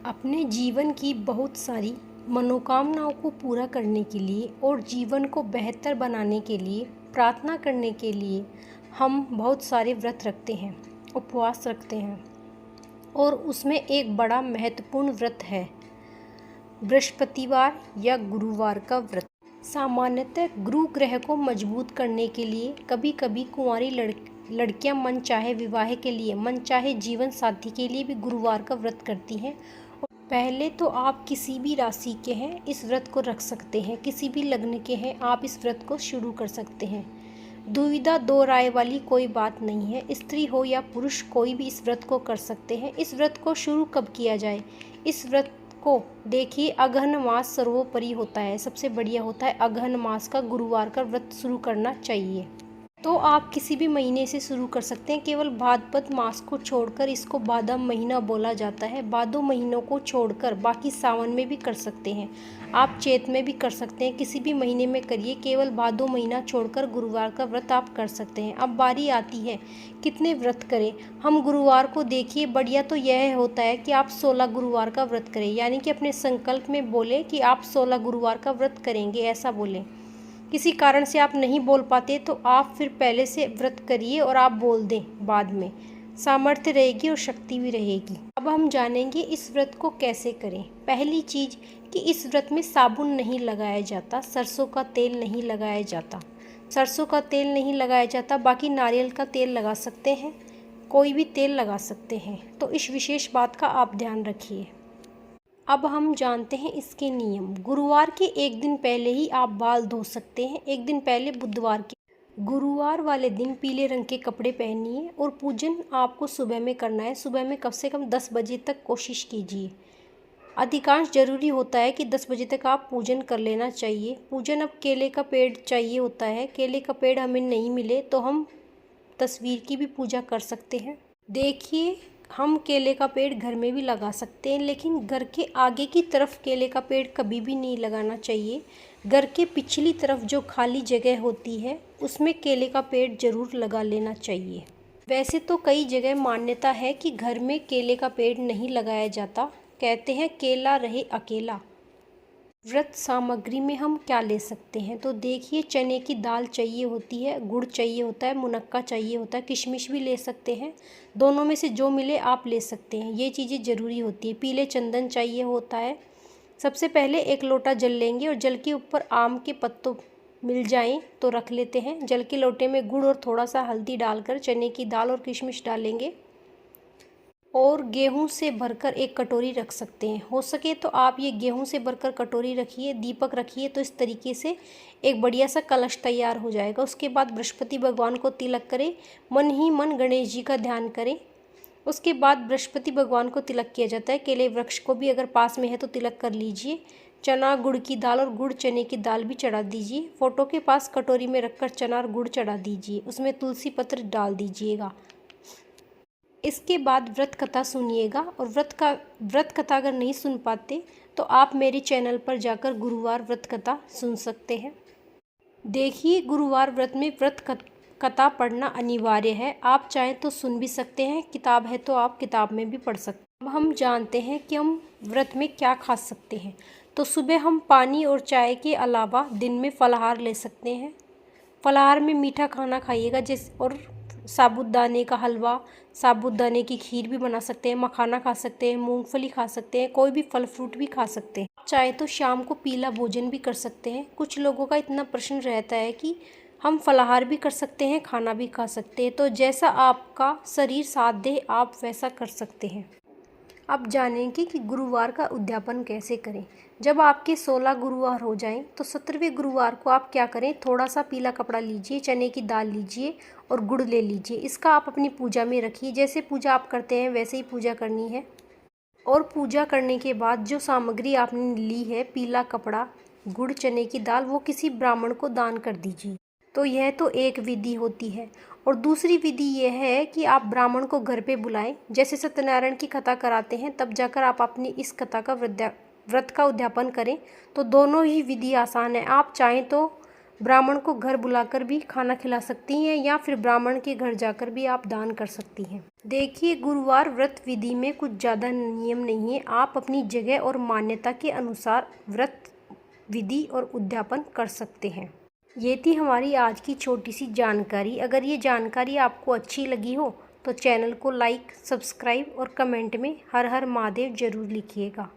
अपने जीवन की बहुत सारी मनोकामनाओं को पूरा करने के लिए और जीवन को बेहतर बनाने के लिए, प्रार्थना करने के लिए हम बहुत सारे व्रत रखते हैं, उपवास रखते हैं। और उसमें एक बड़ा महत्वपूर्ण व्रत है बृहस्पतिवार या गुरुवार का व्रत। सामान्यतः गुरु ग्रह को मजबूत करने के लिए कभी कभी कुंवारी लड़कियां मन चाहे विवाह के लिए, मन चाहे जीवन साथी के लिए भी गुरुवार का व्रत करती हैं। पहले तो आप किसी भी राशि के हैं इस व्रत को रख सकते हैं, किसी भी लग्न के हैं आप इस व्रत को शुरू कर सकते हैं। दुविधा दो राय वाली कोई बात नहीं है, स्त्री हो या पुरुष कोई भी इस व्रत को कर सकते हैं। इस व्रत को शुरू कब किया जाए? इस व्रत को देखिए, अगहन मास सर्वोपरि होता है, सबसे बढ़िया होता है अगहन मास का गुरुवार का व्रत शुरू करना चाहिए। तो आप किसी भी महीने से शुरू कर सकते हैं, केवल भाद्रपद मास को छोड़कर इसको भादव महीना बोला जाता है। भादों महीनों को छोड़कर बाकी सावन में भी कर सकते हैं, आप चैत में भी कर सकते हैं, किसी भी महीने में करिए, केवल भादों महीना छोड़कर गुरुवार का व्रत आप कर सकते हैं। अब बारी आती है कितने व्रत करें हम गुरुवार को। देखिए, बढ़िया तो यह होता है कि आप 16 गुरुवार का व्रत करें, यानी कि अपने संकल्प में बोले कि आप 16 गुरुवार का व्रत करेंगे, ऐसा बोलें। किसी कारण से आप नहीं बोल पाते तो आप फिर पहले से व्रत करिए और आप बोल दें बाद में, सामर्थ्य रहेगी और शक्ति भी रहेगी। अब हम जानेंगे इस व्रत को कैसे करें। पहली चीज़ कि इस व्रत में साबुन नहीं लगाया जाता, सरसों का तेल नहीं लगाया जाता, सरसों का तेल नहीं लगाया जाता, बाकी नारियल का तेल लगा सकते हैं, कोई भी तेल लगा सकते हैं। तो इस विशेष बात का आप ध्यान रखिए। अब हम जानते हैं इसके नियम। गुरुवार के एक दिन पहले ही आप बाल धो सकते हैं, एक दिन पहले बुधवार के। गुरुवार वाले दिन पीले रंग के कपड़े पहनिए और पूजन आपको सुबह में करना है। सुबह में कम से कम 10 बजे तक कोशिश कीजिए, अधिकांश जरूरी होता है कि 10 बजे तक आप पूजन कर लेना चाहिए। पूजन अब केले का पेड़ चाहिए होता है, केले का पेड़ हमें नहीं मिले तो हम तस्वीर की भी पूजा कर सकते हैं। देखिए, हम केले का पेड़ घर में भी लगा सकते हैं, लेकिन घर के आगे की तरफ केले का पेड़ कभी भी नहीं लगाना चाहिए। घर के पिछली तरफ जो खाली जगह होती है उसमें केले का पेड़ जरूर लगा लेना चाहिए। वैसे तो कई जगह मान्यता है कि घर में केले का पेड़ नहीं लगाया जाता, कहते हैं केला रहे अकेला। व्रत सामग्री में हम क्या ले सकते हैं? तो देखिए, चने की दाल चाहिए होती है, गुड़ चाहिए होता है, मुनक्का चाहिए होता है, किशमिश भी ले सकते हैं, दोनों में से जो मिले आप ले सकते हैं, ये चीज़ें ज़रूरी होती है। पीले चंदन चाहिए होता है। सबसे पहले एक लोटा जल लेंगे और जल के ऊपर आम के पत्तों मिल जाएं तो रख लेते हैं। जल के लोटे में गुड़ और थोड़ा सा हल्दी डालकर चने की दाल और किशमिश डालेंगे और गेहूं से भरकर एक कटोरी रख सकते हैं। हो सके तो आप ये गेहूं से भरकर कटोरी रखिए, दीपक रखिए, तो इस तरीके से एक बढ़िया सा कलश तैयार हो जाएगा। उसके बाद बृहस्पति भगवान को तिलक करें, मन ही मन गणेश जी का ध्यान करें। उसके बाद बृहस्पति भगवान को तिलक किया जाता है। केले वृक्ष को भी अगर पास में है तो तिलक कर लीजिए। चना गुड़ की दाल और गुड़ चने की दाल भी चढ़ा दीजिए। फोटो के पास कटोरी में रखकर चना और गुड़ चढ़ा दीजिए, उसमें तुलसी पत्र डाल दीजिएगा। इसके बाद व्रत कथा सुनिएगा, और व्रत कथा अगर नहीं सुन पाते तो आप मेरे चैनल पर जाकर गुरुवार व्रत कथा सुन सकते हैं। देखिए, गुरुवार व्रत में व्रत कथा पढ़ना अनिवार्य है, आप चाहें तो सुन भी सकते हैं, किताब है तो आप किताब में भी पढ़ सकते हैं। अब हम जानते हैं कि हम व्रत में क्या खा सकते हैं। तो सुबह हम पानी और चाय के अलावा दिन में फलाहार ले सकते हैं। फलाहार में मीठा खाना खाइएगा, और साबूदाने का हलवा, साबूदाने की खीर भी बना सकते हैं, मखाना खा सकते हैं, मूंगफली खा सकते हैं, कोई भी फल फ्रूट भी खा सकते हैं। चाहे तो शाम को पीला भोजन भी कर सकते हैं। कुछ लोगों का इतना प्रश्न रहता है कि हम फलाहार भी कर सकते हैं, खाना भी खा सकते हैं, तो जैसा आपका शरीर साथ दे आप वैसा कर सकते हैं। अब जानेंगे कि गुरुवार का उद्यापन कैसे करें। जब आपके 16 गुरुवार हो जाएं तो 17वें गुरुवार को आप क्या करें, थोड़ा सा पीला कपड़ा लीजिए, चने की दाल लीजिए और गुड़ ले लीजिए। इसका आप अपनी पूजा में रखिए, जैसे पूजा आप करते हैं वैसे ही पूजा करनी है। और पूजा करने के बाद जो सामग्री आपने ली है, पीला कपड़ा, गुड़, चने की दाल, वो किसी ब्राह्मण को दान कर दीजिए। तो यह तो एक विधि होती है। और दूसरी विधि यह है कि आप ब्राह्मण को घर पे बुलाएं, जैसे सत्यनारायण की कथा कराते हैं तब जाकर आप अपनी इस कथा का व्रत का उद्यापन करें। तो दोनों ही विधि आसान है। आप चाहें तो ब्राह्मण को घर बुलाकर भी खाना खिला सकती हैं या फिर ब्राह्मण के घर जाकर भी आप दान कर सकती हैं। देखिए, गुरुवार व्रत विधि में कुछ ज़्यादा नियम नहीं है। आप अपनी जगह और मान्यता के अनुसार व्रत विधि और उद्यापन कर सकते हैं। ये थी हमारी आज की छोटी सी जानकारी। अगर ये जानकारी आपको अच्छी लगी हो तो चैनल को लाइक, सब्सक्राइब और कमेंट में हर हर महादेव जरूर लिखिएगा।